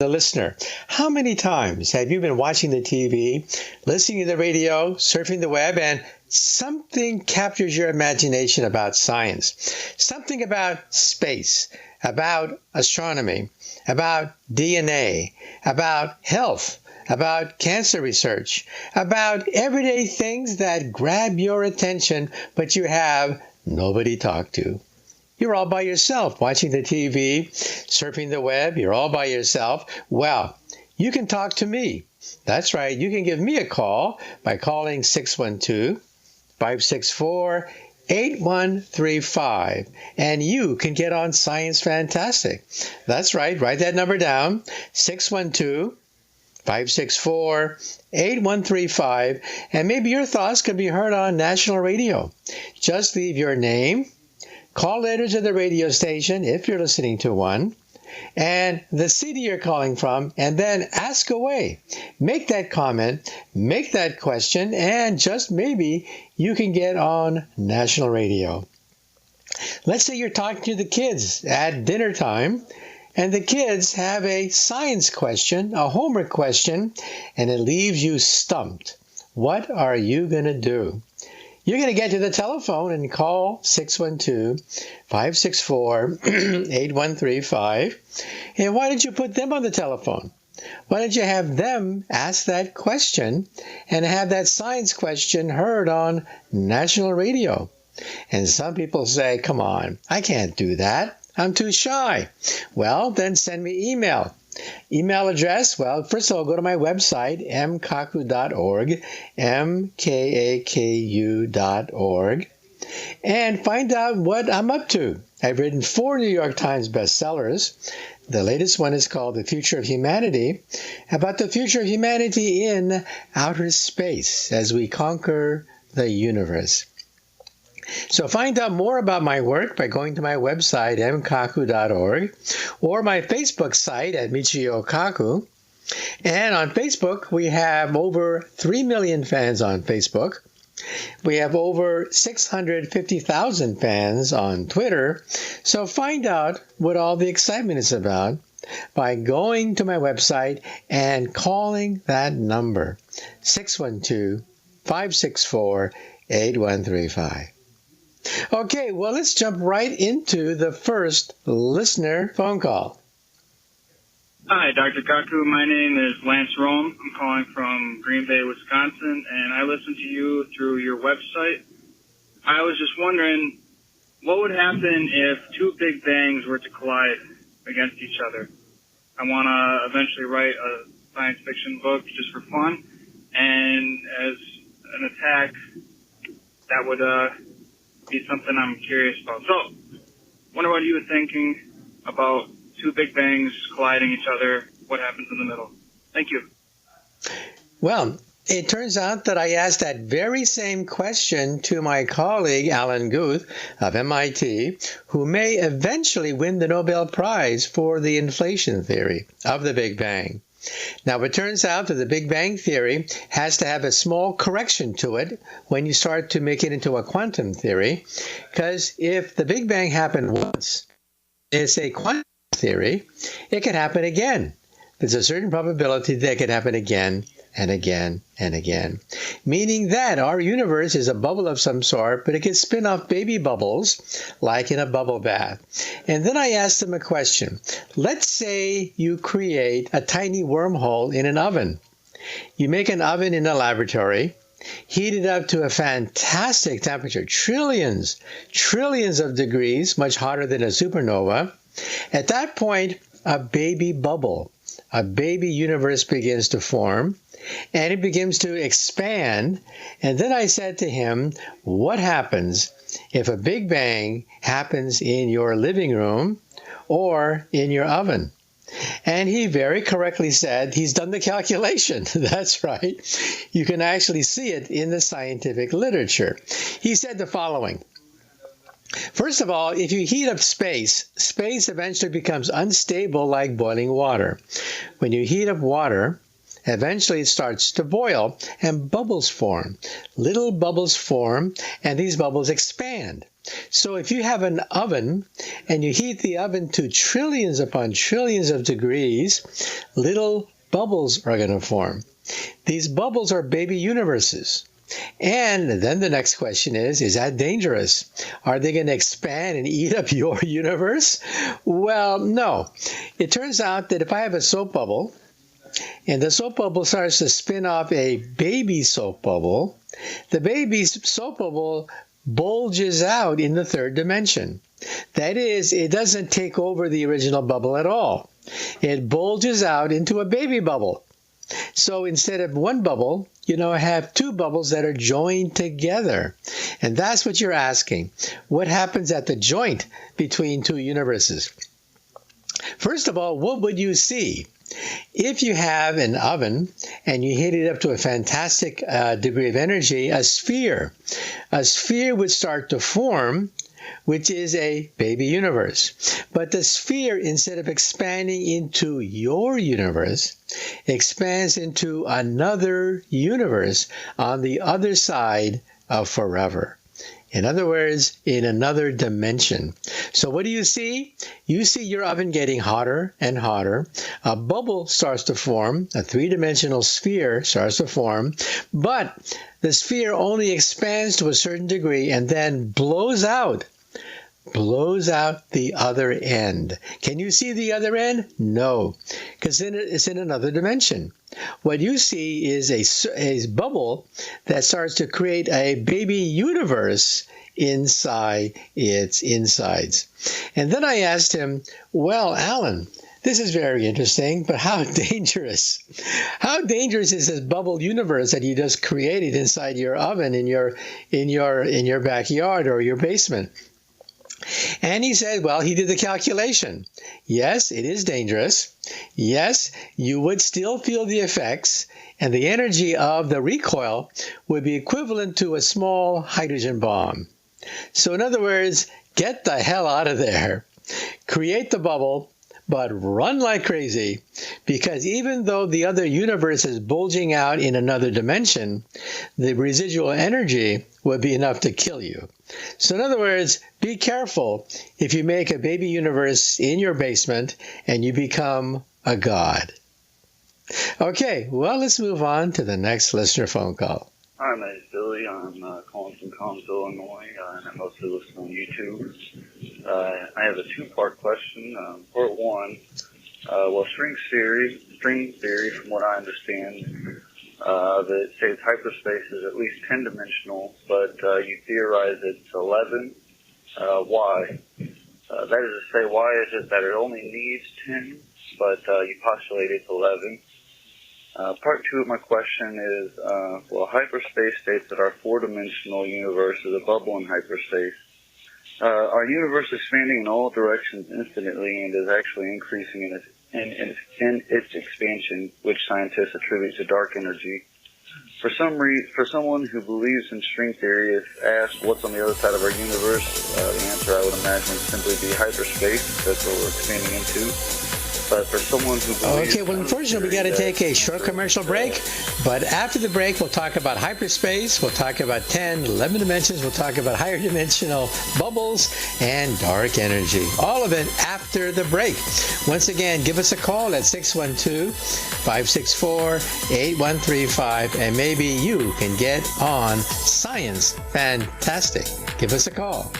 the listener. How many times have you been watching the TV, listening to the radio, surfing the web, and something captures your imagination about science? Something about space, about astronomy, about DNA, about health, about cancer research, about everyday things that grab your attention, but you have nobody to talk to. You're all by yourself watching the TV, surfing the web. You're all by yourself. Well, you can talk to me. That's right. You can give me a call by calling 612-564-8135. And you can get on Science Fantastic. That's right. Write that number down. 612-564-8135. And maybe your thoughts could be heard on national radio. Just leave your name, call letters of the radio station if you're listening to one, and the city you're calling from, and then ask away. Make that comment, make that question, and just maybe you can get on national radio. Let's say you're talking to the kids at dinner time, and the kids have a science question, a homework question, and it leaves you stumped. What are you going to do? You're going to get to the telephone and call 612-564-8135. And why don't you put them on the telephone? Why don't you have them ask that question and have that science question heard on national radio? And some people say, come on, I can't do that. I'm too shy. Well, then send me email. Email address, well, first of all, go to my website, mkaku.org, mkaku.org, and find out what I'm up to. I've written 4 New York Times bestsellers. The latest one is called The Future of Humanity, about the future of humanity in outer space as we conquer the universe. So find out more about my work by going to my website, mkaku.org, or my Facebook site at Michio Kaku. And on Facebook, we have over 3 million fans on Facebook. We have over 650,000 fans on Twitter. So find out what all the excitement is about by going to my website and calling that number, 612-564-8135. Okay, well, let's jump right into the first listener phone call. Hi, Dr. Kaku. My name is Lance Rome. I'm calling from Green Bay, Wisconsin, and I listen to you through your website. I was just wondering, what would happen if 2 big bangs were to collide against each other? I want to eventually write a science fiction book just for fun, and as an attack, that would be something I'm curious about. So, wonder what you were thinking about 2 big bangs colliding each other. What happens in the middle? Thank you. Well, it turns out that I asked that very same question to my colleague, Alan Guth of MIT, who may eventually win the Nobel Prize for the inflation theory of the Big Bang. Now, it turns out that the Big Bang Theory has to have a small correction to it when you start to make it into a quantum theory, because if the Big Bang happened once, it's a quantum theory, it could happen again. There's a certain probability that it could happen again and again and again, meaning that our universe is a bubble of some sort, but it can spin off baby bubbles like in a bubble bath. And then I asked them a question. Let's say you create a tiny wormhole in an oven. You make an oven in a laboratory, heat it up to a fantastic temperature, trillions of degrees, much hotter than a supernova. At that point, a baby bubble, a baby universe begins to form, and it begins to expand. And then I said to him, what happens if a Big Bang happens in your living room or in your oven? And he very correctly said he's done the calculation. That's right. You can actually see it in the scientific literature. He said the following. First of all, if you heat up space, space eventually becomes unstable like boiling water. When you heat up water, eventually it starts to boil and bubbles form. Little bubbles form, and these bubbles expand. So if you have an oven and you heat the oven to trillions upon trillions of degrees, little bubbles are going to form. These bubbles are baby universes. And then the next question is that dangerous? Are they going to expand and eat up your universe? Well, no. It turns out that if I have a soap bubble, and the soap bubble starts to spin off a baby soap bubble, the baby soap bubble bulges out in the third dimension. That is, it doesn't take over the original bubble at all. It bulges out into a baby bubble. So instead of one bubble, I have two bubbles that are joined together. And that's what you're asking. What happens at the joint between two universes? First of all, what would you see? If you have an oven and you heat it up to a fantastic degree of energy, a sphere would start to form, which is a baby universe. But the sphere, instead of expanding into your universe, expands into another universe on the other side of forever. In other words, in another dimension. So what do you see? You see your oven getting hotter and hotter. A bubble starts to form. A three-dimensional sphere starts to form. But the sphere only expands to a certain degree and then blows out the other end. Can you see the other end? No, because it's in another dimension. What you see is a bubble that starts to create a baby universe inside its insides. And then I asked him, well, Alan, this is very interesting, but how dangerous? How dangerous is this bubble universe that you just created inside your oven in your backyard or your basement? And he said, well, he did the calculation. Yes, it is dangerous. Yes, you would still feel the effects, and the energy of the recoil would be equivalent to a small hydrogen bomb. So in other words, get the hell out of there. Create the bubble, but run like crazy, because even though the other universe is bulging out in another dimension, the residual energy would be enough to kill you. So in other words, be careful if you make a baby universe in your basement and you become a god. Okay, well, let's move on to the next listener phone call. Hi, my name is Billy. I'm calling from Collinsville, Illinois, and I mostly listen on YouTube. I have a two-part question. Part one, string theory, from what I understand, that says hyperspace is at least 10-dimensional, but you theorize it's 11. Why? That is to say, why is it that it only needs 10, but you postulate it's 11? Part two of my question is, hyperspace states that our four-dimensional universe is a bubble in hyperspace. Our universe is expanding in all directions infinitely and is actually increasing in its expansion, which scientists attribute to dark energy. For someone who believes in string theory, if asked what's on the other side of our universe, the answer I would imagine would simply be hyperspace. That's what we're expanding into. But for someone who believes... Okay, well, unfortunately, we got to take a short commercial break. But after the break, we'll talk about hyperspace. We'll talk about 10, 11 dimensions. We'll talk about higher dimensional bubbles and dark energy. All of it after the break. Once again, give us a call at 612-564-8135, and maybe you can get on Science Fantastic. Give us a call.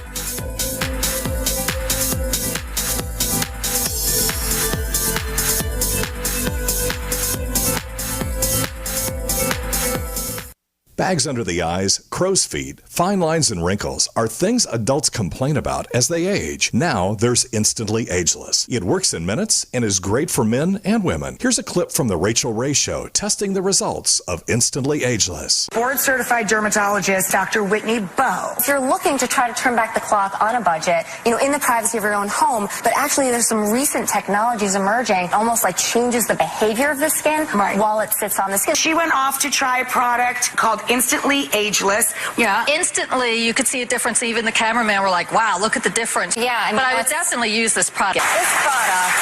Bags under the eyes, crow's feet, fine lines, and wrinkles are things adults complain about as they age. Now there's Instantly Ageless. It works in minutes and is great for men and women. Here's a clip from The Rachel Ray Show testing the results of Instantly Ageless. Board-certified dermatologist Dr. Whitney Bowe. If you're looking to try to turn back the clock on a budget, in the privacy of your own home, but actually there's some recent technologies emerging, almost like changes the behavior of the skin while it sits on the skin. She went off to try a product called Instantly Ageless. Yeah, instantly you could see a difference. Even the cameraman were like, wow, look at the difference. Yeah, but I would definitely use this product. This product,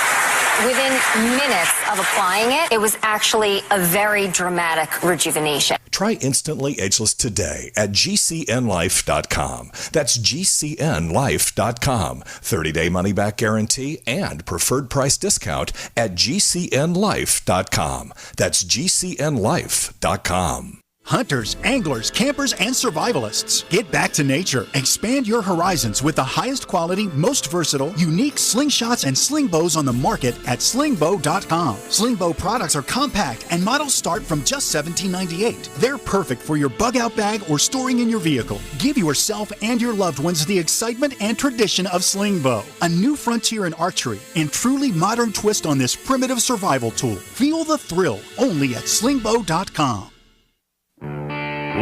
within minutes of applying it, it was actually a very dramatic rejuvenation. Try Instantly Ageless today at GCNlife.com. That's GCNlife.com. 30-day money-back guarantee and preferred price discount at GCNlife.com. That's GCNlife.com. Hunters, anglers, campers, and survivalists. Get back to nature. Expand your horizons with the highest quality, most versatile, unique slingshots and sling bows on the market at slingbow.com. Slingbow products are compact and models start from just $17.98. They're perfect for your bug-out bag or storing in your vehicle. Give yourself and your loved ones the excitement and tradition of slingbow. A new frontier in archery and truly modern twist on this primitive survival tool. Feel the thrill only at slingbow.com.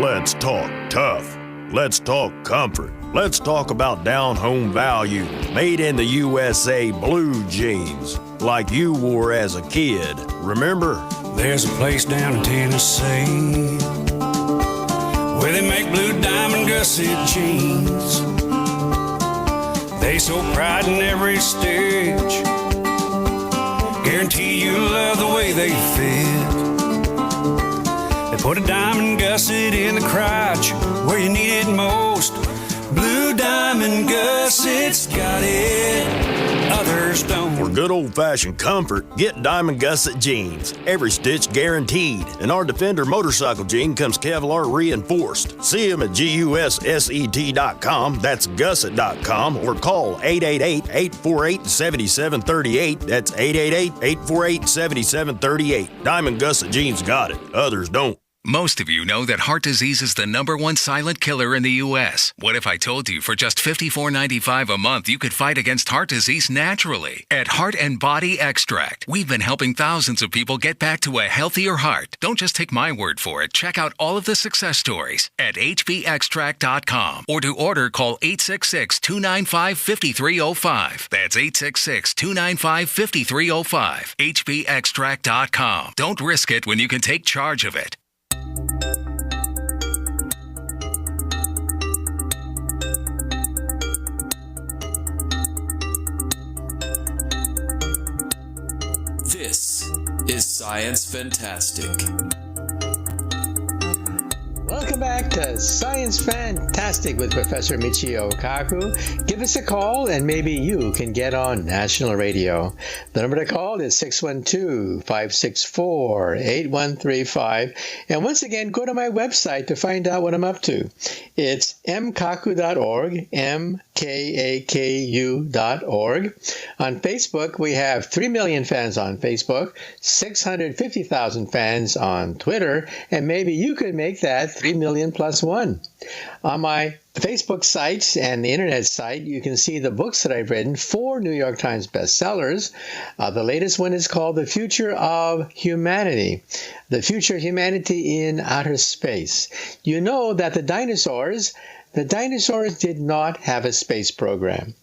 Let's talk tough. Let's talk comfort. Let's talk about down-home value. Made in the USA blue jeans, like you wore as a kid. Remember? There's a place down in Tennessee where they make blue diamond gusset jeans. They so pride in every stitch. Guarantee you love the way they fit. Put a diamond gusset in the crotch where you need it most. Blue diamond gussets got it, others don't. For good old-fashioned comfort, get Diamond Gusset jeans. Every stitch guaranteed. And our Defender motorcycle jean comes Kevlar reinforced. See them at GUSSET.com. That's gusset.com. Or call 888-848-7738. That's 888-848-7738. Diamond Gusset jeans got it, others don't. Most of you know that heart disease is the #1 silent killer in the U.S. What if I told you for just $54.95 a month you could fight against heart disease naturally? At Heart and Body Extract, we've been helping thousands of people get back to a healthier heart. Don't just take my word for it. Check out all of the success stories at hbextract.com. Or to order, call 866-295-5305. That's 866-295-5305. hbextract.com. Don't risk it when you can take charge of it. This is Science Fantastic. Welcome back to Science Fantastic with Professor Michio Kaku. Give us a call and maybe you can get on national radio. The number to call is 612-564-8135. And once again, go to my website to find out what I'm up to. It's mkaku.org, mkaku.org. On Facebook, we have 3 million fans on Facebook, 650,000 fans on Twitter, and maybe you could make that 3 million plus one. On my Facebook site and the internet site, you can see the books that I've written, 4 New York Times bestsellers. The latest one is called The Future of Humanity, The Future of Humanity in Outer Space. You know that the dinosaurs did not have a space program.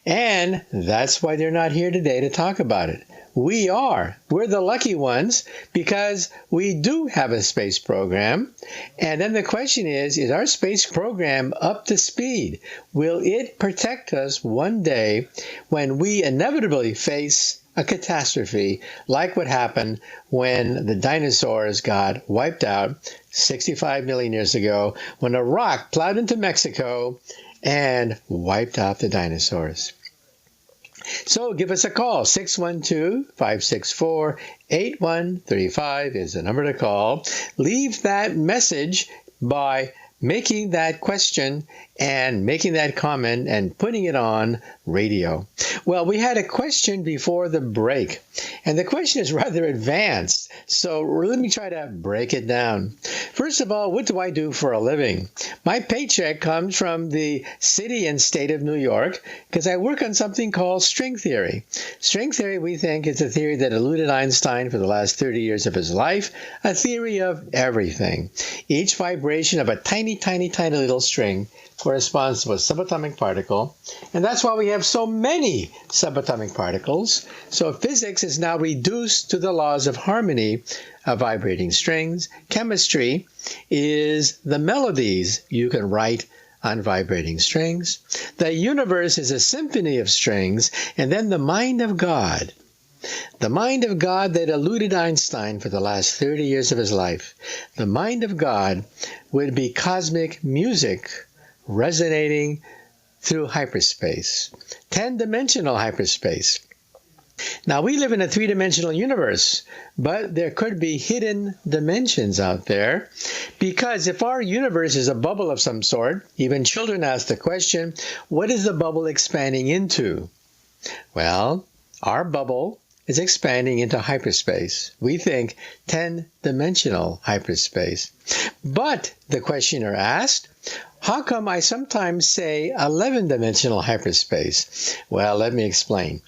And that's why they're not here today to talk about it. We are. We're the lucky ones because we do have a space program. And then the question is our space program up to speed? Will it protect us one day when we inevitably face a catastrophe like what happened when the dinosaurs got wiped out 65 million years ago when a rock plowed into Mexico and wiped out the dinosaurs? So give us a call. 612-564-8135 is the number to call. Leave that message by making that question and making that comment and putting it on radio. Well, we had a question before the break, and the question is rather advanced, so let me try to break it down. First of all, what do I do for a living? My paycheck comes from the city and state of New York because I work on something called string theory. String theory, we think, is a theory that eluded Einstein for the last 30 years of his life, a theory of everything. Each vibration of a tiny, tiny, tiny little string corresponds to a subatomic particle, and that's why we have so many subatomic particles. So physics is now reduced to the laws of harmony of vibrating strings. Chemistry is the melodies you can write on vibrating strings. The universe is a symphony of strings, and then the mind of God The mind of God that eluded Einstein for the last 30 years of his life. The mind of God would be cosmic music resonating through hyperspace, 10-dimensional hyperspace. Now, we live in a 3-dimensional universe, but there could be hidden dimensions out there, because if our universe is a bubble of some sort, even children ask the question, what is the bubble expanding into? Well, our bubble is expanding into hyperspace. We think 10-dimensional hyperspace. But, the questioner asked, how come I sometimes say 11-dimensional hyperspace? Well, let me explain.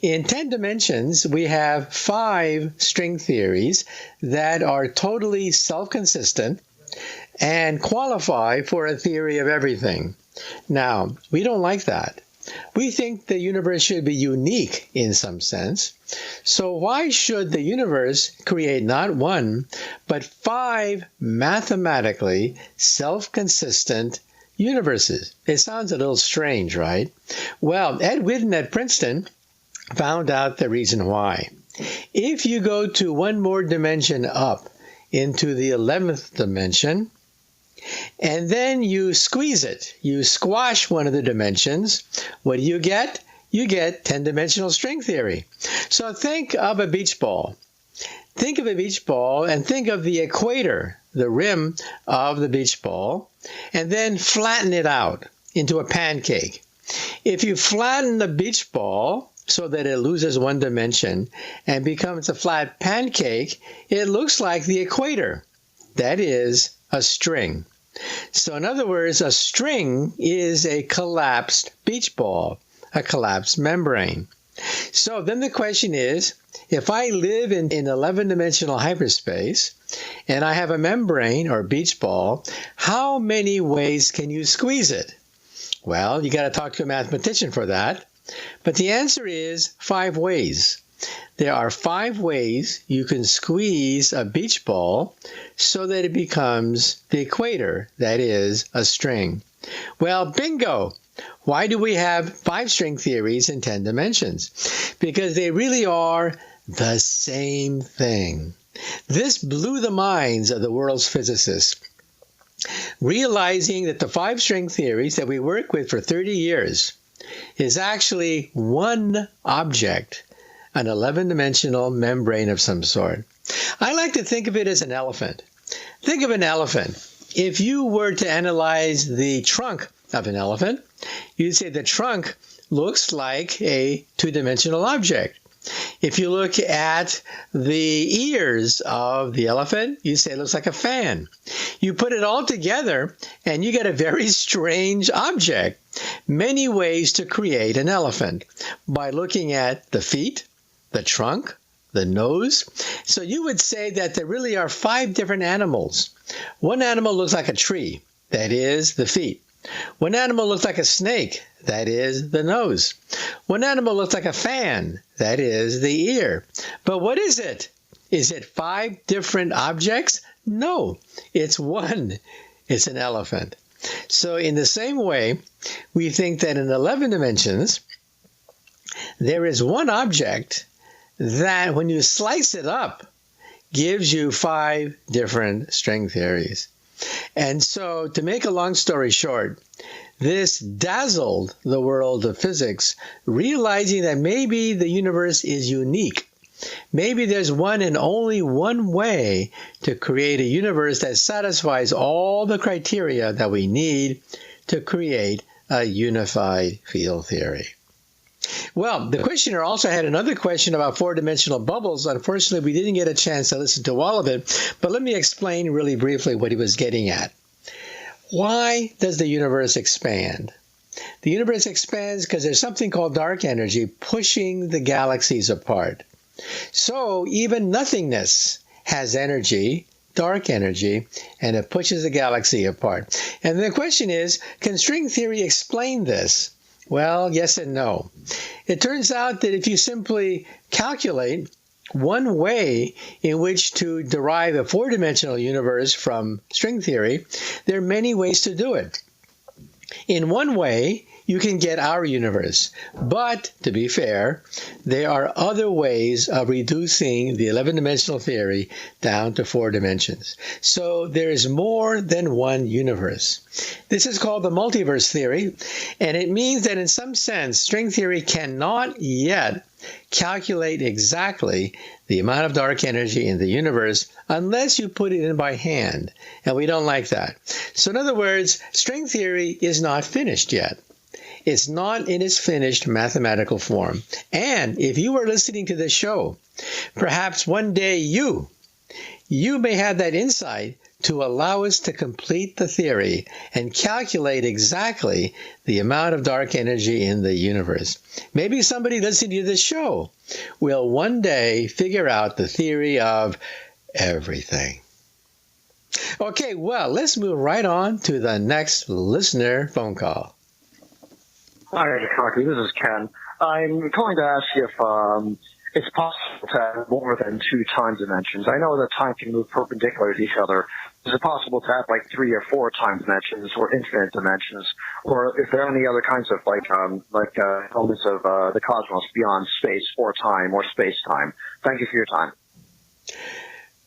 In 10 dimensions, we have 5 string theories that are totally self-consistent and qualify for a theory of everything. Now, we don't like that. We think the universe should be unique in some sense. So why should the universe create not 1, but 5 mathematically self-consistent universes? It sounds a little strange, right? Well, Ed Whitten at Princeton found out the reason why. If you go to one more dimension up into the 11th dimension, and then you squeeze it, you squash one of the dimensions, what do you get? You get 10-dimensional string theory. So think of a beach ball. Think of a beach ball and think of the equator, the rim of the beach ball, and then flatten it out into a pancake. If you flatten the beach ball so that it loses 1 dimension and becomes a flat pancake, it looks like the equator. That is a string. So in other words, a string is a collapsed beach ball, a collapsed membrane. So then the question is, if I live in 11-dimensional hyperspace and I have a membrane or beach ball, how many ways can you squeeze it? Well, you got to talk to a mathematician for that. But the answer is 5 ways. There are 5 ways you can squeeze a beach ball so that it becomes the equator, that is, a string. Well, bingo! Why do we have 5 string theories in 10 dimensions? Because they really are the same thing. This blew the minds of the world's physicists, realizing that the 5 string theories that we work with for 30 years is actually one object, an 11-dimensional membrane of some sort. I like to think of it as an elephant. Think of an elephant. If you were to analyze the trunk of an elephant, you'd say the trunk looks like a 2-dimensional object. If you look at the ears of the elephant, you say it looks like a fan. You put it all together and you get a very strange object. Many ways to create an elephant by looking at the feet, the trunk, the nose. So you would say that there really are 5 different animals. One animal looks like a tree, that is the feet. One animal looks like a snake, that is the nose. One animal looks like a fan, that is the ear. But what is it? Is it 5 different objects? No, it's one. It's an elephant. So in the same way, we think that in 11 dimensions, there is one object that when you slice it up, gives you 5 different string theories. And so, to make a long story short, this dazzled the world of physics, realizing that maybe the universe is unique. Maybe there's one and only one way to create a universe that satisfies all the criteria that we need to create a unified field theory. Well, the questioner also had another question about 4-dimensional bubbles. Unfortunately, we didn't get a chance to listen to all of it, but let me explain really briefly what he was getting at. Why does the universe expand? The universe expands because there's something called dark energy pushing the galaxies apart. So even nothingness has energy, dark energy, and it pushes the galaxy apart. And the question is, can string theory explain this? Well, yes and no. It turns out that if you simply calculate one way in which to derive a 4-dimensional universe from string theory, there are many ways to do it. In one way, you can get our universe. But, to be fair, there are other ways of reducing the 11-dimensional theory down to 4 dimensions. So there is more than one universe. This is called the multiverse theory, and it means that in some sense, string theory cannot yet calculate exactly the amount of dark energy in the universe unless you put it in by hand, and we don't like that. So in other words, string theory is not finished yet. It's not in its finished mathematical form. And if you are listening to this show, perhaps one day you may have that insight to allow us to complete the theory and calculate exactly the amount of dark energy in the universe. Maybe somebody listening to this show will one day figure out the theory of everything. Okay, well, let's move right on to the next listener phone call. Hi, Kaku. This is Ken. I'm calling to ask if it's possible to have more than 2 time dimensions. I know that time can move perpendicular to each other. Is it possible to have like 3 or 4 time dimensions or infinite dimensions? Or if there are any other kinds of elements of the cosmos beyond space or time or space-time? Thank you for your time.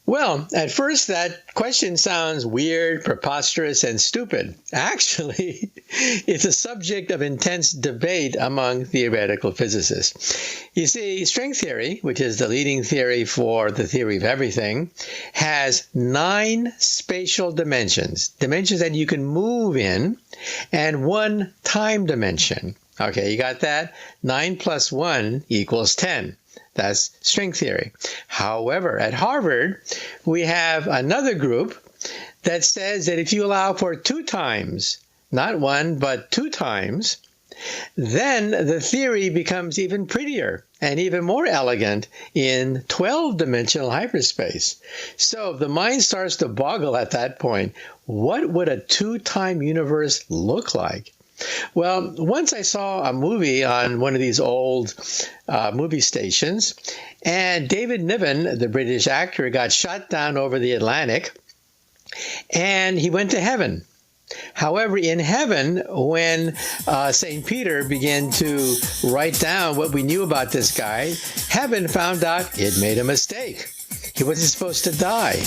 Well, at first that question sounds weird, preposterous, and stupid. Actually, it's a subject of intense debate among theoretical physicists. You see, string theory, which is the leading theory for the theory of everything, has 9 spatial dimensions that you can move in, and 1 time dimension. Okay, you got that? 9 plus 1 equals 10. That's string theory. However, at Harvard, we have another group that says that if you allow for 2 times, not 1, but 2 times, then the theory becomes even prettier and even more elegant in 12-dimensional hyperspace. So the mind starts to boggle at that point. What would a 2-time universe look like? Well, once I saw a movie on one of these old movie stations, and David Niven, the British actor, got shot down over the Atlantic, and he went to heaven. However, in heaven, when St. Peter began to write down what we knew about this guy, heaven found out it made a mistake. He wasn't supposed to die.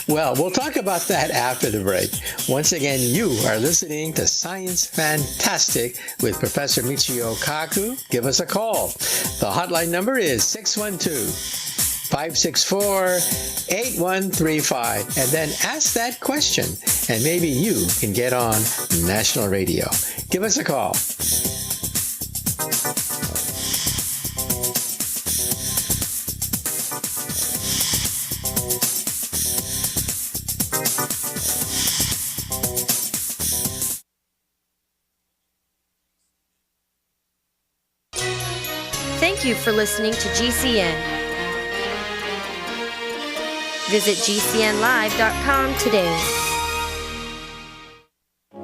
Well, we'll talk about that after the break. Once again, you are listening to Science Fantastic with Professor Michio Kaku. Give us a call. The hotline number is 612-564-8135. And then ask that question, and maybe you can get on national radio. Give us a call. Thank you for listening to GCN. Visit GCNlive.com today.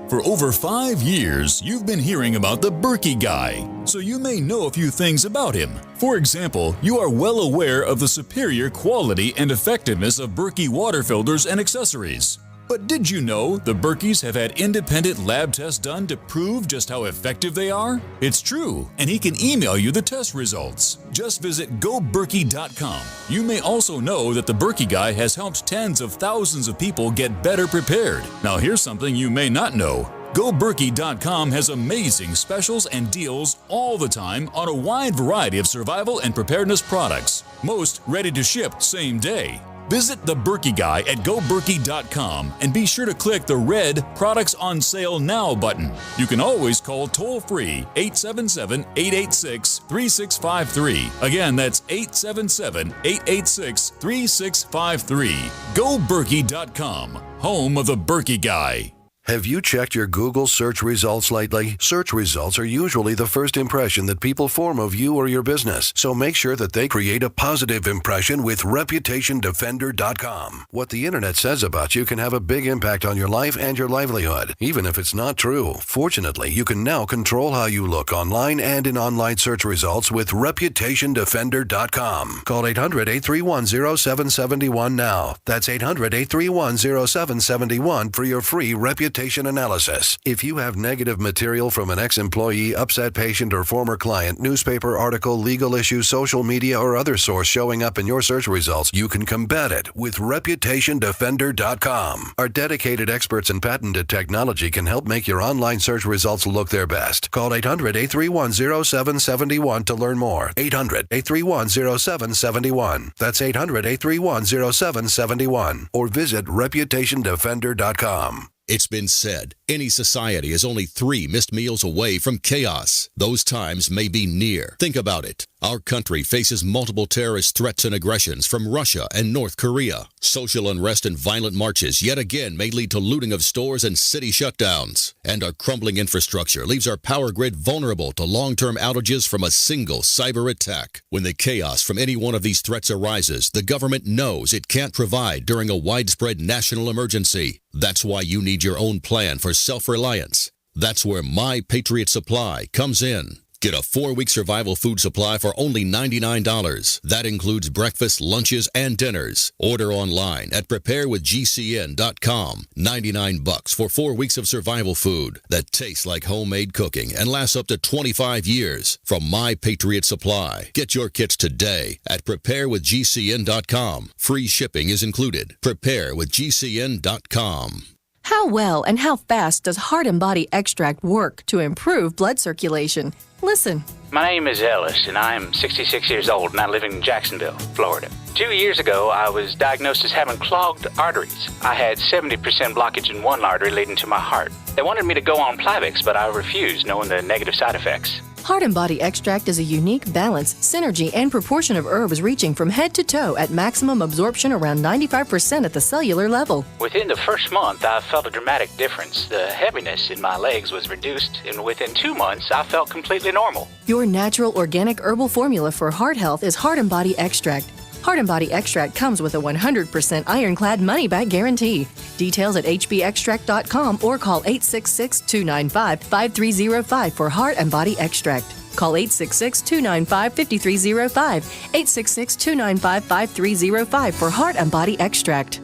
For over 5 years, you've been hearing about the Berkey Guy, so you may know a few things about him. For example, you are well aware of the superior quality and effectiveness of Berkey water filters and accessories. But did you know the Berkeys have had independent lab tests done to prove just how effective they are? It's true, and he can email you the test results. Just visit GoBerkey.com. You may also know that the Berkey Guy has helped tens of thousands of people get better prepared. Now here's something you may not know. GoBerkey.com has amazing specials and deals all the time on a wide variety of survival and preparedness products, most ready to ship same day. Visit the Berkey Guy at GoBerkey.com and be sure to click the red Products on Sale Now button. You can always call toll-free 877-886-3653. Again, that's 877-886-3653. GoBerkey.com, home of the Berkey Guy. Have you checked your Google search results lately? Search results are usually the first impression that people form of you or your business, so make sure that they create a positive impression with ReputationDefender.com. What the internet says about you can have a big impact on your life and your livelihood, even if it's not true. Fortunately, you can now control how you look online and in online search results with ReputationDefender.com. Call 800-831-0771 now. That's 800-831-0771 for your free Reputation reputation analysis. If you have negative material from an ex-employee, upset patient, or former client, newspaper article, legal issue, social media, or other source showing up in your search results, you can combat it with ReputationDefender.com. Our dedicated experts in patented technology can help make your online search results look their best. Call 800-831-0771 to learn more. 800-831-0771. That's 800-831-0771. Or visit ReputationDefender.com. It's been said, any society is only 3 missed meals away from chaos. Those times may be near. Think about it. Our country faces multiple terrorist threats and aggressions from Russia and North Korea. Social unrest and violent marches yet again may lead to looting of stores and city shutdowns. And our crumbling infrastructure leaves our power grid vulnerable to long-term outages from a single cyber attack. When the chaos from any one of these threats arises, the government knows it can't provide during a widespread national emergency. That's why you need your own plan for self-reliance. That's where My Patriot Supply comes in. Get a 4-week survival food supply for only $99. That includes breakfast, lunches, and dinners. Order online at preparewithgcn.com. $99 for 4 weeks of survival food that tastes like homemade cooking and lasts up to 25 years from My Patriot Supply. Get your kits today at preparewithgcn.com. Free shipping is included. Preparewithgcn.com. How well and how fast does Heart and Body Extract work to improve blood circulation? Listen. My name is Ellis, and I am 66 years old, and I live in Jacksonville, Florida. 2 years ago, I was diagnosed as having clogged arteries. I had 70% blockage in one artery leading to my heart. They wanted me to go on Plavix, but I refused, knowing the negative side effects. Heart and Body Extract is a unique balance, synergy, and proportion of herbs reaching from head to toe at maximum absorption around 95% at the cellular level. Within the first month, I felt a dramatic difference. The heaviness in my legs was reduced, and within 2 months, I felt completely normal. Your natural organic herbal formula for heart health is Heart and Body Extract. Heart and Body Extract comes with a 100% ironclad money-back guarantee. Details at hbextract.com or call 866-295-5305 for Heart and Body Extract. Call 866-295-5305, 866-295-5305 for Heart and Body Extract.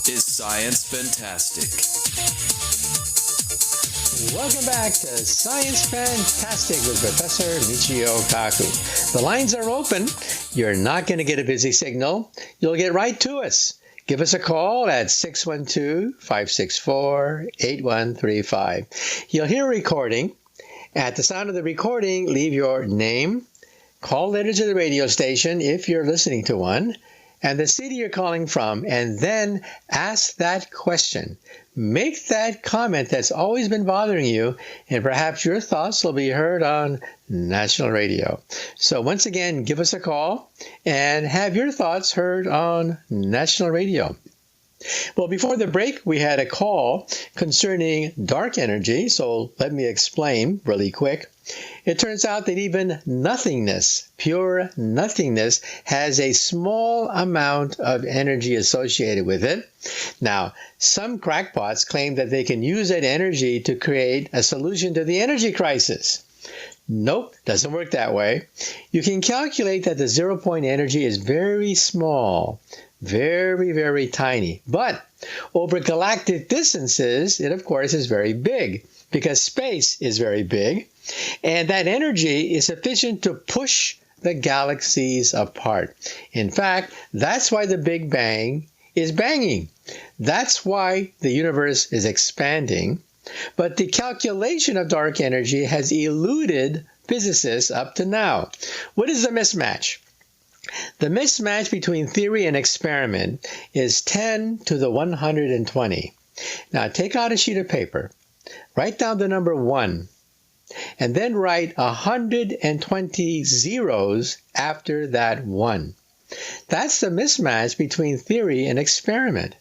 Science Fantastic. Welcome back to Science Fantastic with Professor Michio Kaku. The lines are open. You're not going to get a busy signal. You'll get right to us. Give us a call at 612-564-8135. You'll hear a recording. At the sound of the recording, leave your name, call letter to the radio station if you're listening to one, and the city you're calling from, and then ask that question. Make that comment that's always been bothering you, and perhaps your thoughts will be heard on national radio. So once again, give us a call and have your thoughts heard on national radio. Well, before the break, we had a call concerning dark energy, so let me explain really quick. It turns out that even nothingness, pure nothingness, has a small amount of energy associated with it. Now, some crackpots claim that they can use that energy to create a solution to the energy crisis. Nope, doesn't work that way. You can calculate that the zero-point energy is very small, very, very tiny. But over galactic distances, it of course is very big because space is very big. And that energy is sufficient to push the galaxies apart. In fact, that's why the Big Bang is banging. That's why the universe is expanding. But the calculation of dark energy has eluded physicists up to now. What is the mismatch? The mismatch between theory and experiment is 10 to the 120. Now take out a sheet of paper, write down the number 1, and then write 120 zeros after that 1. That's the mismatch between theory and experiment.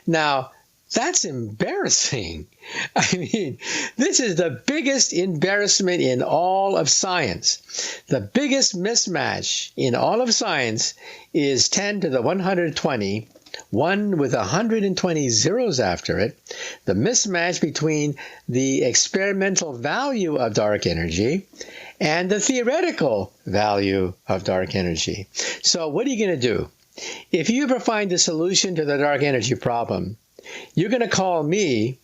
Now, That's embarrassing. I mean, this is the biggest embarrassment in all of science. The biggest mismatch in all of science is 10 to the 120, 1 with 120 zeros after it. The mismatch between the experimental value of dark energy and the theoretical value of dark energy. So what are you going to do? If you ever find the solution to the dark energy problem, you're going to call me,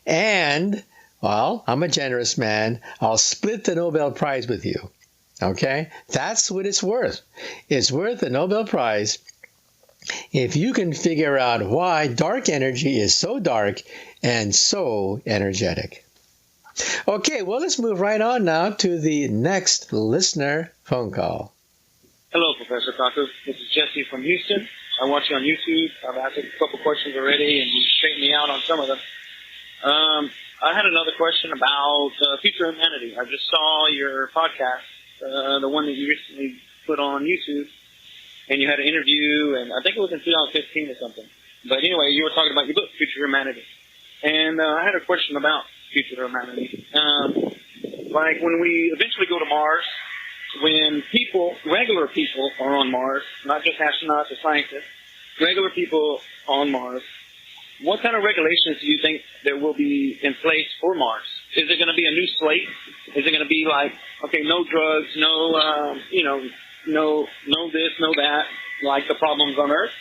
and, well, I'm a generous man. I'll split the Nobel Prize with you. Okay? That's what it's worth. It's worth the Nobel Prize if you can figure out why dark energy is so dark and so energetic. Okay, well, let's move right on now to the next listener phone call. Hello, Professor Kaku. This is Jesse from Houston. I watch you on YouTube. I've asked a couple questions already, and you straightened me out on some of them. I had another question about future humanity. I just saw your podcast, the one that you recently put on YouTube, and you had an interview, and I think it was in 2015 or something. But anyway, you were talking about your book, Future Humanity. And I had a question about future humanity. Like when we eventually go to Mars, when people, regular people are on Mars, not just astronauts or scientists, regular people on Mars, what kind of regulations do you think there will be in place for Mars? Is it going to be a new slate? Is it going to be like, okay, no drugs, no, no this, no that, like the problems on Earth?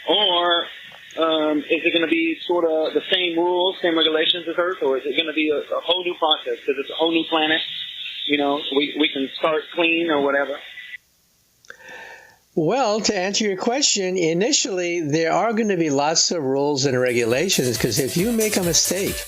Or is it going to be sort of the same rules, same regulations as Earth, or is it going to be a whole new process because it's a whole new planet? You know, we can start clean or whatever. Well, to answer your question, initially there are going to be lots of rules and regulations because if you make a mistake,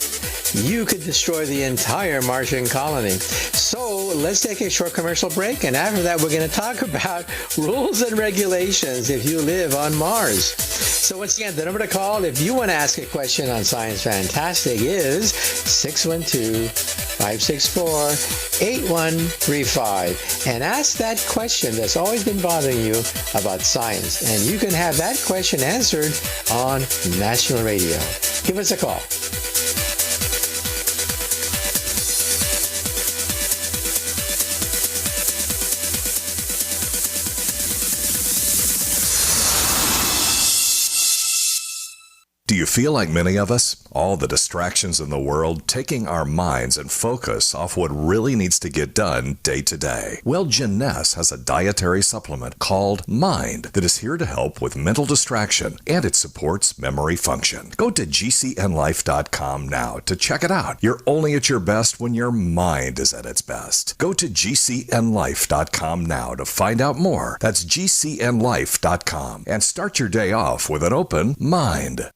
you could destroy the entire Martian colony. So let's take a short commercial break, and after that we're going to talk about rules and regulations if you live on Mars. So once again, the number to call if you want to ask a question on Science Fantastic is 612-564-8135. And ask that question that's always been bothering you about science. And you can have that question answered on national radio. Give us a call. Do you feel like many of us? All the distractions in the world taking our minds and focus off what really needs to get done day to day. Well, Jeunesse has a dietary supplement called Mind that is here to help with mental distraction, and it supports memory function. Go to gcnlife.com now to check it out. You're only at your best when your mind is at its best. Go to gcnlife.com now to find out more. That's gcnlife.com, and start your day off with an open mind.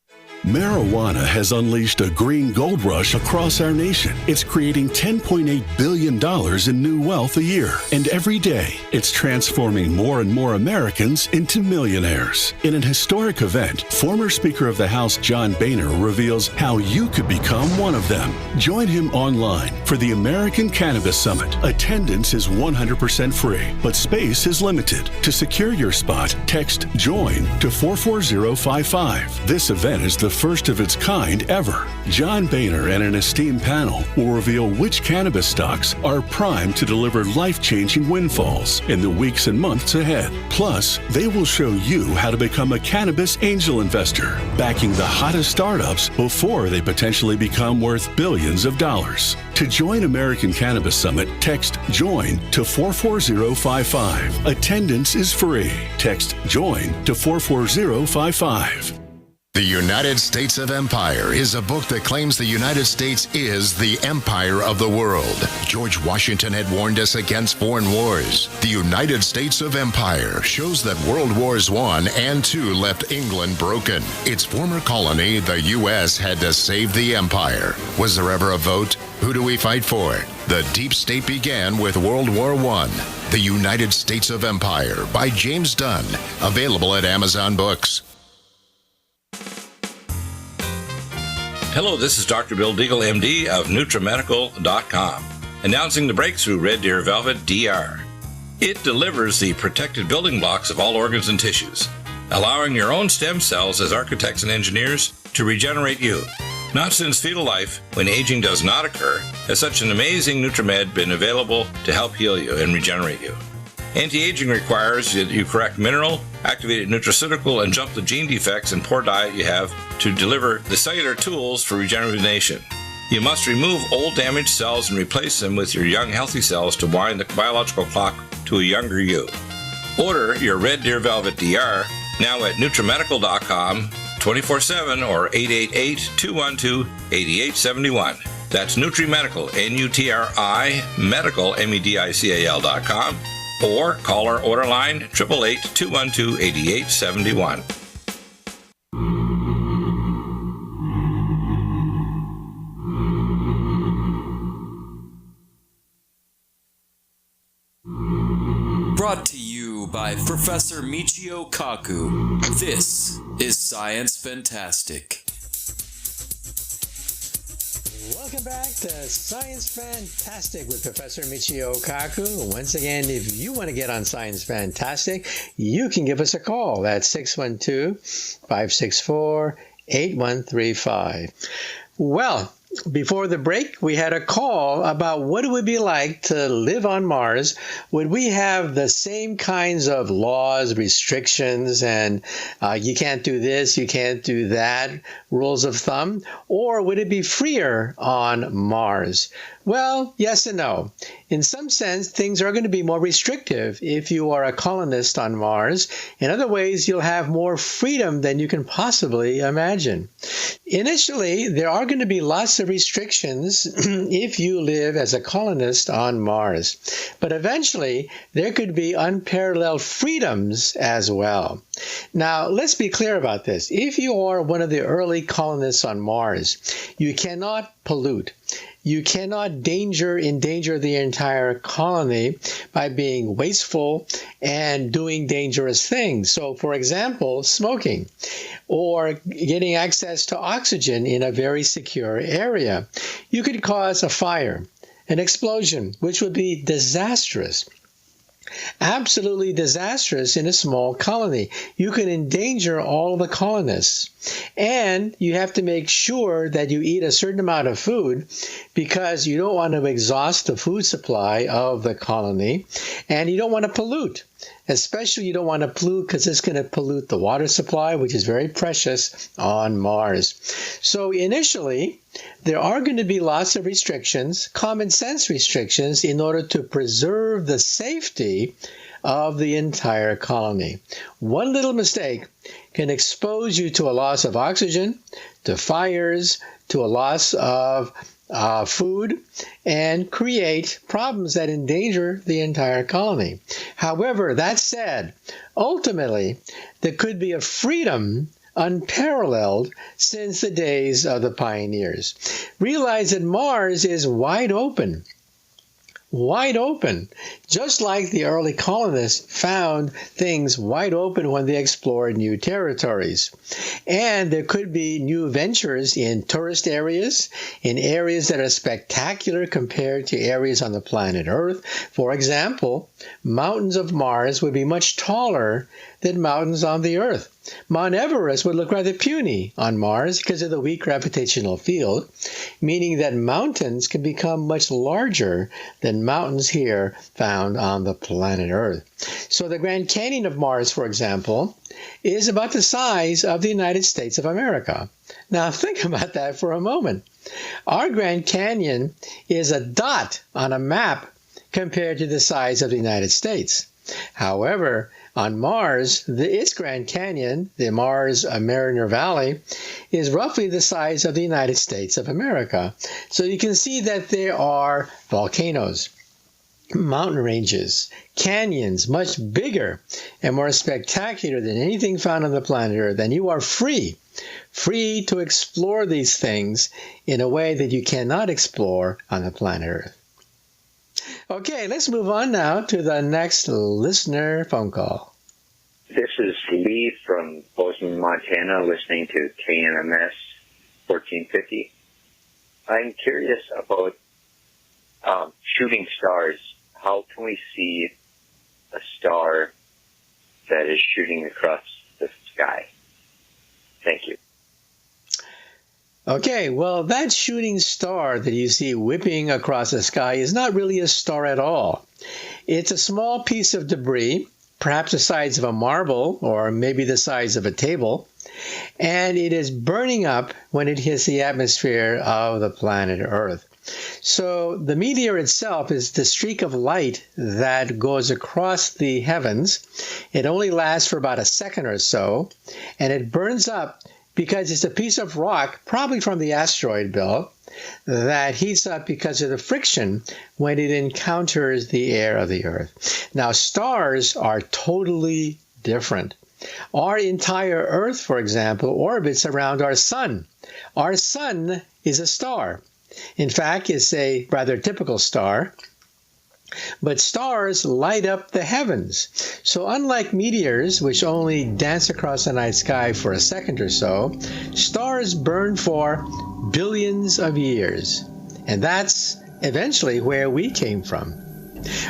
Marijuana has unleashed a green gold rush across our nation. It's creating $10.8 billion in new wealth a year. And every day, it's transforming more and more Americans into millionaires. In an historic event, former Speaker of the House John Boehner reveals how you could become one of them. Join him online for the American Cannabis Summit. Attendance is 100% free, but space is limited. To secure your spot, text JOIN to 44055. This event is the first of its kind ever. John Boehner and an esteemed panel will reveal which cannabis stocks are primed to deliver life-changing windfalls in the weeks and months ahead. Plus, they will show you how to become a cannabis angel investor, backing the hottest startups before they potentially become worth billions of dollars. To join American Cannabis Summit, text JOIN to 44055. Attendance is free. Text JOIN to 44055. The United States of Empire is a book that claims the United States is the empire of the world. George Washington had warned us against foreign wars. The United States of Empire shows that World Wars I and II left England broken. Its former colony, the U.S., had to save the empire. Was there ever a vote? Who do we fight for? The deep state began with World War I. The United States of Empire by James Dunn. Available at Amazon Books. Hello, this is Dr. Bill Deagle, MD of NutriMedical.com, announcing the breakthrough Red Deer Velvet DR. It delivers the protected building blocks of all organs and tissues, allowing your own stem cells as architects and engineers to regenerate you. Not since fetal life, when aging does not occur, has such an amazing NutriMed been available to help heal you and regenerate you. Anti-aging requires that you correct mineral, activated nutraceutical, and jump the gene defects and poor diet you have to deliver the cellular tools for regeneration. You must remove old damaged cells and replace them with your young healthy cells to wind the biological clock to a younger you. Order your Red Deer Velvet DR now at NutriMedical.com 24/7 or 888-212-8871. That's NutriMedical, N-U-T-R-I, Medical, MEDICAL.com, or call our order line 888-212-8871. Brought to you by Professor Michio Kaku. This is Science Fantastic. Welcome back to Science Fantastic with Professor Michio Kaku. Once again, if you want to get on Science Fantastic, you can give us a call at 612-564-8135. Well, before the break, we had a call about what it would be like to live on Mars. Would we have the same kinds of laws, restrictions, and you can't do this, you can't do that, rules of thumb? Or would it be freer on Mars? Well, yes and no. In some sense, things are going to be more restrictive if you are a colonist on Mars. In other ways, you'll have more freedom than you can possibly imagine. Initially, there are going to be lots of restrictions if you live as a colonist on Mars. But eventually, there could be unparalleled freedoms as well. Now, let's be clear about this. If you are one of the early colonists on Mars, you cannot pollute. You cannot endanger the entire colony by being wasteful and doing dangerous things. So, for example, smoking or getting access to oxygen in a very secure area. You could cause a fire, an explosion, which would be disastrous. Absolutely disastrous in a small colony. You can endanger all the colonists. And you have to make sure that you eat a certain amount of food because you don't want to exhaust the food supply of the colony. And you don't want to pollute. Especially you don't want to pollute because it's going to pollute the water supply, which is very precious on Mars. So initially, there are going to be lots of restrictions, common sense restrictions, in order to preserve the safety of the entire colony. One little mistake can expose you to a loss of oxygen, to fires, to a loss of food, and create problems that endanger the entire colony. However, that said, ultimately, there could be a freedom unparalleled since the days of the pioneers. Realize that Mars is wide open. Wide open, just like the early colonists found things wide open when they explored new territories. And there could be new ventures in tourist areas, in areas that are spectacular compared to areas on the planet Earth. For example, mountains of Mars would be much taller than mountains on the Earth. Mount Everest would look rather puny on Mars because of the weak gravitational field, meaning that mountains can become much larger than mountains here found on the planet Earth. So the Grand Canyon of Mars, for example, is about the size of the United States of America. Now think about that for a moment. Our Grand Canyon is a dot on a map compared to the size of the United States. However, on Mars, its Grand Canyon, the Mars Mariner Valley, is roughly the size of the United States of America. So you can see that there are volcanoes, mountain ranges, canyons, much bigger and more spectacular than anything found on the planet Earth. And you are free to explore these things in a way that you cannot explore on the planet Earth. Okay, let's move on now to the next listener phone call. This is Lee from Bozeman, Montana, listening to KNMS 1450. I'm curious about shooting stars. How can we see a star that is shooting across the sky? Thank you. Okay, well, that shooting star that you see whipping across the sky is not really a star at all. It's a small piece of debris, perhaps the size of a marble or maybe the size of a table, and it is burning up when it hits the atmosphere of the planet Earth. So the meteor itself is the streak of light that goes across the heavens. It only lasts for about a second or so, and it burns up because it's a piece of rock, probably from the asteroid belt, that heats up because of the friction when it encounters the air of the Earth. Now, stars are totally different. Our entire Earth, for example, orbits around our sun. Our sun is a star. In fact, it's a rather typical star. But stars light up the heavens. So unlike meteors, which only dance across the night sky for a second or so, stars burn for billions of years. And that's eventually where we came from.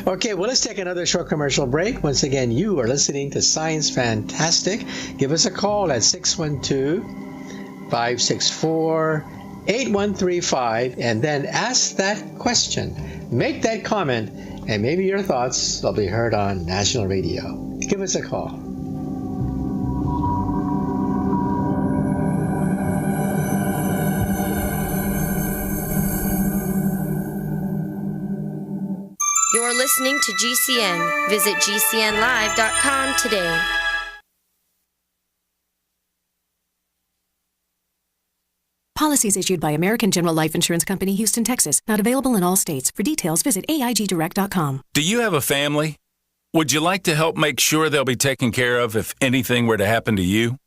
Okay, well, let's take another short commercial break. Once again, you are listening to Science Fantastic. Give us a call at 612-564-8135 and then ask that question. Make that comment, and maybe your thoughts will be heard on national radio. Give us a call. You're listening to GCN. Visit GCNlive.com today. Policies issued by American General Life Insurance Company, Houston, Texas. Not available in all states. For details, visit AIGdirect.com. Do you have a family? Would you like to help make sure they'll be taken care of if anything were to happen to you?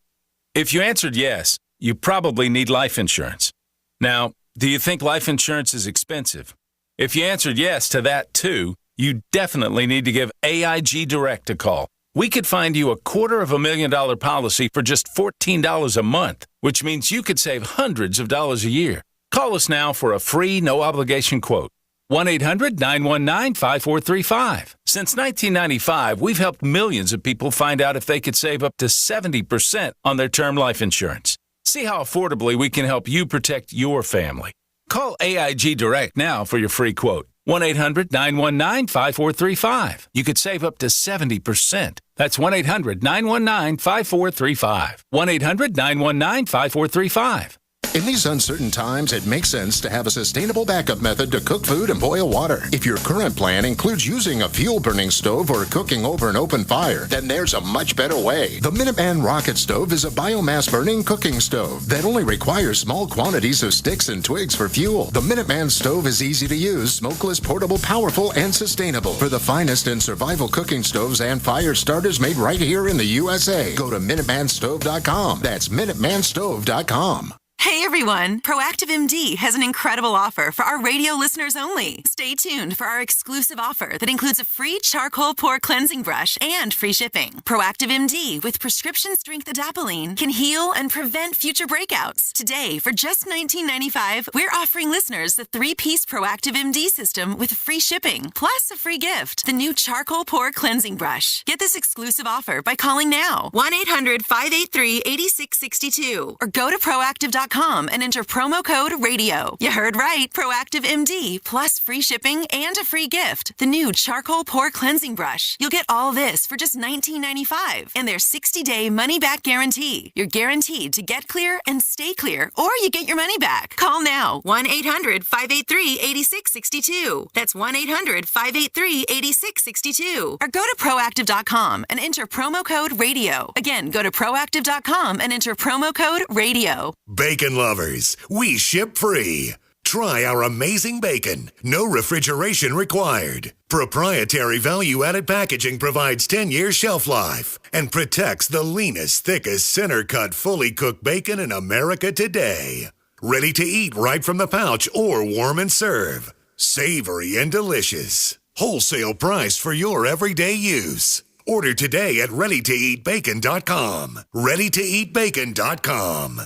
If you answered yes, you probably need life insurance. Now, do you think life insurance is expensive? If you answered yes to that too, you definitely need to give AIG Direct a call. We could find you a $250,000 policy for just $14 a month, which means you could save hundreds of dollars a year. Call us now for a free, no-obligation quote. 1-800-919-5435. Since 1995, we've helped millions of people find out if they could save up to 70% on their term life insurance. See how affordably we can help you protect your family. Call AIG Direct now for your free quote. 1-800-919-5435. You could save up to 70%. That's 1-800-919-5435. 1-800-919-5435. In these uncertain times, it makes sense to have a sustainable backup method to cook food and boil water. If your current plan includes using a fuel-burning stove or cooking over an open fire, then there's a much better way. The Minuteman Rocket Stove is a biomass-burning cooking stove that only requires small quantities of sticks and twigs for fuel. The Minuteman Stove is easy to use, smokeless, portable, powerful, and sustainable. For the finest in survival cooking stoves and fire starters made right here in the USA, go to MinutemanStove.com. That's MinutemanStove.com. Hey everyone! Proactive MD has an incredible offer for our radio listeners only. Stay tuned for our exclusive offer that includes a free charcoal pore cleansing brush and free shipping. Proactive MD with prescription strength adapalene can heal and prevent future breakouts. Today, for just $19.95, we're offering listeners the 3-piece Proactive MD system with free shipping, plus a free gift, the new charcoal pore cleansing brush. Get this exclusive offer by calling now, 1-800-583-8662, or go to proactive.com and enter promo code RADIO. You heard right. Proactive MD plus free shipping and a free gift. The new charcoal pore cleansing brush. You'll get all this for just $19.95 and their 60-day money-back guarantee. You're guaranteed to get clear and stay clear, or you get your money back. Call now. 1-800-583-8662. That's 1-800-583-8662. Or go to proactive.com and enter promo code RADIO. Again, go to proactive.com and enter promo code RADIO. Bacon lovers, we ship free. Try our amazing bacon. No refrigeration required. Proprietary value-added packaging provides 10-year shelf life and protects the leanest, thickest, center-cut, fully cooked bacon in America today. Ready to eat right from the pouch or warm and serve. Savory and delicious. Wholesale price for your everyday use. Order today at ReadyToEatBacon.com. ReadyToEatBacon.com.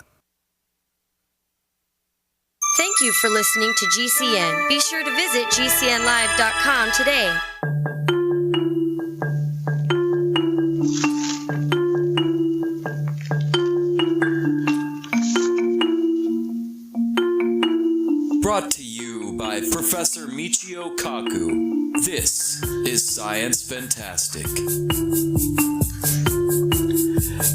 Thank you for listening to GCN. Be sure to visit GCNlive.com today. Professor Michio Kaku. This is Science Fantastic.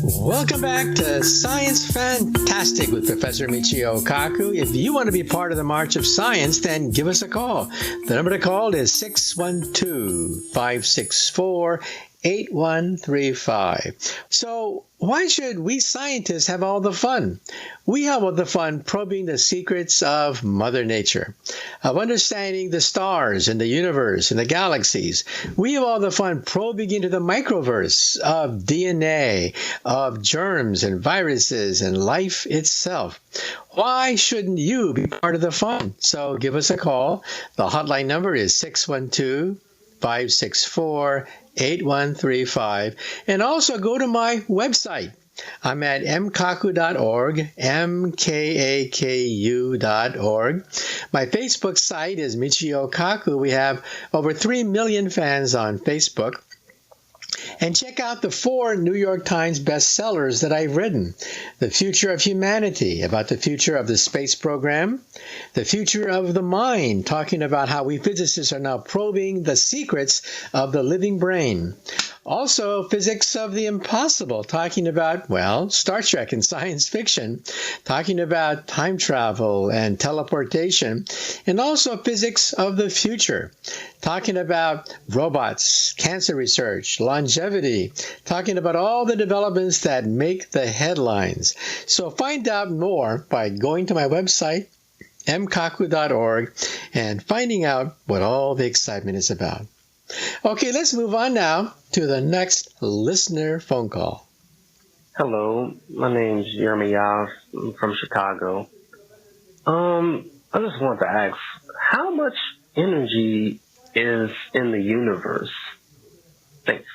Welcome back to Science Fantastic with Professor Michio Kaku. If you want to be part of the March of Science, then give us a call. The number to call is 612-564-8135. So why should we scientists have all the fun? We have all the fun probing the secrets of Mother Nature, of understanding the stars and the universe and the galaxies. We have all the fun probing into the microverse of DNA, of germs and viruses and life itself. Why shouldn't you be part of the fun? So give us a call. The hotline number is 612-564-8135. And also go to my website. I'm at mkaku.org, mkaku.org. My Facebook site is Michio Kaku. We have over 3 million fans on Facebook. And check out the 4 New York Times bestsellers that I've written. The Future of Humanity, about the future of the space program. The Future of the Mind, talking about how we physicists are now probing the secrets of the living brain. Also, Physics of the Impossible, talking about, well, Star Trek and science fiction, talking about time travel and teleportation, and also Physics of the Future, talking about robots, cancer research, longevity, talking about all the developments that make the headlines. So find out more by going to my website, mkaku.org, and finding out what all the excitement is about. Okay, let's move on now to the next listener phone call. Hello, my name's Yermiyah. I'm from Chicago. I just want to ask, how much energy is in the universe? Thanks.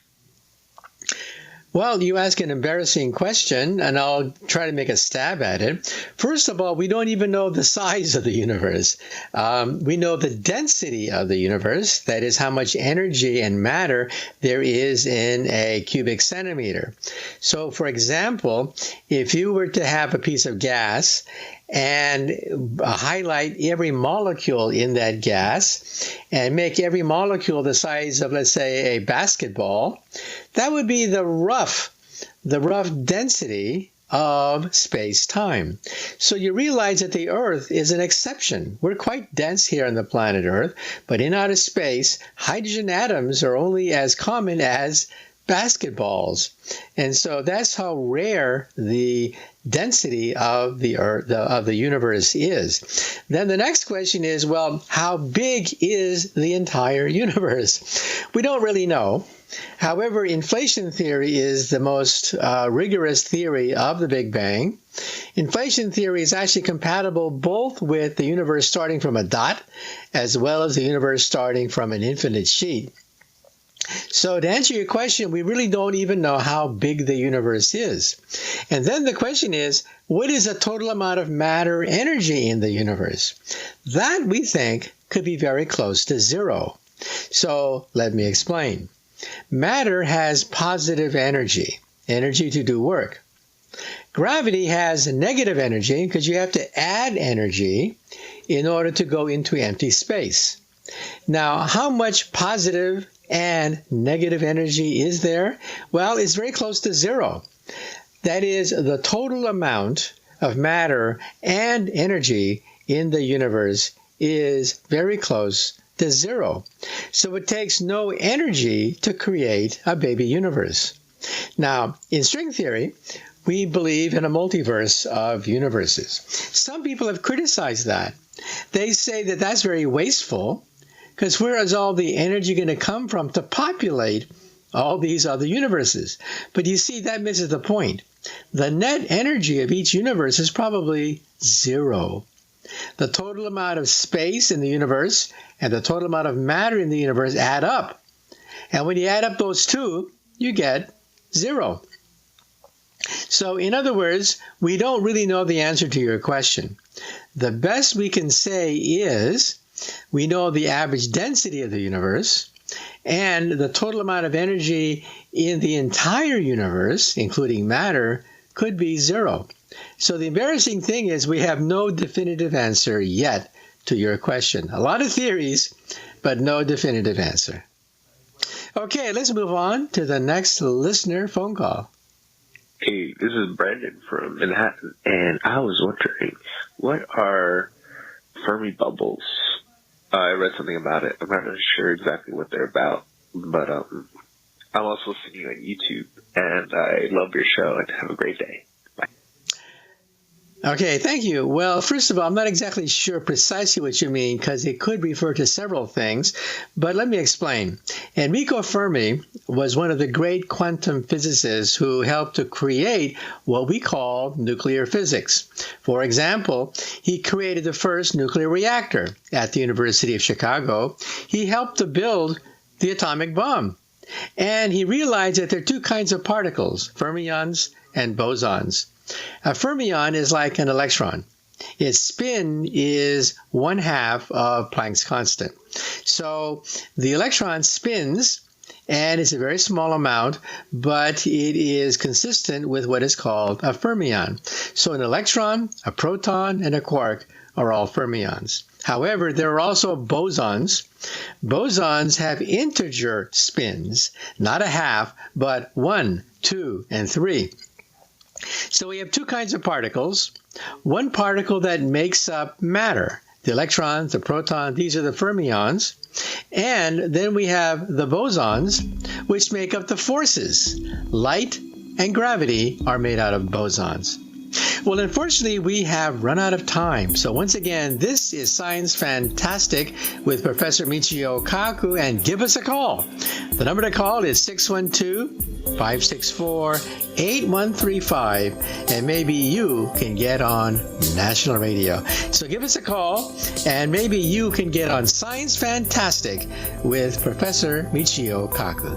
Well, you ask an embarrassing question, and I'll try to make a stab at it. First of all, we don't even know the size of the universe. We know the density of the universe, that is how much energy and matter there is in a cubic centimeter. So, for example, if you were to have a piece of gas and highlight every molecule in that gas and make every molecule the size of, let's say, a basketball, that would be the rough density of space-time. So you realize that the Earth is an exception. We're quite dense here on the planet Earth, but in outer space, hydrogen atoms are only as common as basketballs. And so that's how rare the density of the Earth, of the universe is. Then the next question is, well, how big is the entire universe? We don't really know. However, inflation theory is the most rigorous theory of the Big Bang. Inflation theory is actually compatible both with the universe starting from a dot as well as the universe starting from an infinite sheet. So to answer your question, we really don't even know how big the universe is. And then the question is, what is the total amount of matter energy in the universe? That, we think, could be very close to zero. So let me explain. Matter has positive energy to do work. Gravity has negative energy because you have to add energy in order to go into empty space. Now, how much positive and negative energy is there? Well, it's very close to zero. That is, the total amount of matter and energy in the universe is very close to zero. So it takes no energy to create a baby universe. Now, in string theory, we believe in a multiverse of universes. Some people have criticized that. They say that that's very wasteful, because where is all the energy going to come from to populate all these other universes? But you see, that misses the point. The net energy of each universe is probably zero. The total amount of space in the universe and the total amount of matter in the universe add up. And when you add up those two, you get zero. So in other words, we don't really know the answer to your question. The best we can say is we know the average density of the universe, and the total amount of energy in the entire universe, including matter, could be zero. So the embarrassing thing is we have no definitive answer yet to your question. A lot of theories, but no definitive answer. Okay, let's move on to the next listener phone call. Hey, this is Brandon from Manhattan, and I was wondering, what are Fermi bubbles? I read something about it. I'm not really sure exactly what they're about, but I'm also listening on YouTube, and I love your show, and have a great day. Okay, thank you. Well, first of all, I'm not exactly sure precisely what you mean because it could refer to several things, but let me explain. Enrico Fermi was one of the great quantum physicists who helped to create what we call nuclear physics. For example, he created the first nuclear reactor at the University of Chicago. He helped to build the atomic bomb. And he realized that there are two kinds of particles, fermions and bosons. A fermion is like an electron. Its spin is 1/2 of Planck's constant. So the electron spins, and it's a very small amount, but it is consistent with what is called a fermion. So an electron, a proton, and a quark are all fermions. However, there are also bosons. Bosons have integer spins, not 1/2, but 1, 2, and 3. So we have two kinds of particles. One particle that makes up matter, the electrons, the protons, these are the fermions. And then we have the bosons, which make up the forces. Light and gravity are made out of bosons. Well, unfortunately, we have run out of time. So once again, this is Science Fantastic with Professor Michio Kaku, and give us a call. The number to call is 612-564-8135, and maybe you can get on national radio. So give us a call, and maybe you can get on Science Fantastic with Professor Michio Kaku.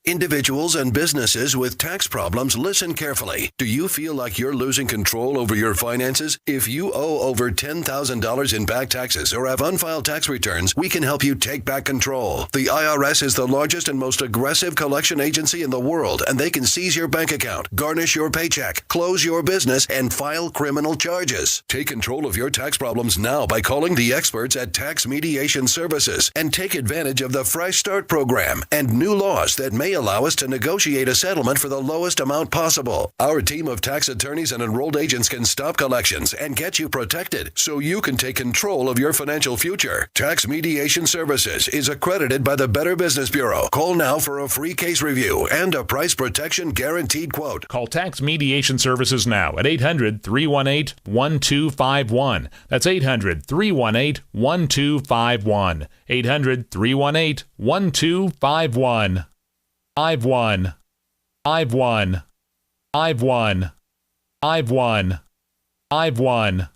Individuals and businesses with tax problems, listen carefully. Do you feel like you're losing control over your finances? If you owe over $10,000 in back taxes or have unfiled tax returns, we can help you take back control. The IRS is the largest and most aggressive collection agency in the world, and they can seize your bank account, garnish your paycheck, close your business, and file criminal charges. Take control of your tax problems now by calling the experts at Tax Mediation Services and take advantage of the Fresh Start program and new laws that may allow us to negotiate a settlement for the lowest amount possible. Our team of tax attorneys and enrolled agents can stop collections and get you protected so you can take control of your financial future. Tax Mediation Services is accredited by the Better Business Bureau. Call now for a free case review and a price protection guaranteed quote. Call Tax Mediation Services now at 800-318-1251. That's 800-318-1251. 800-318-1251. 51. I've won.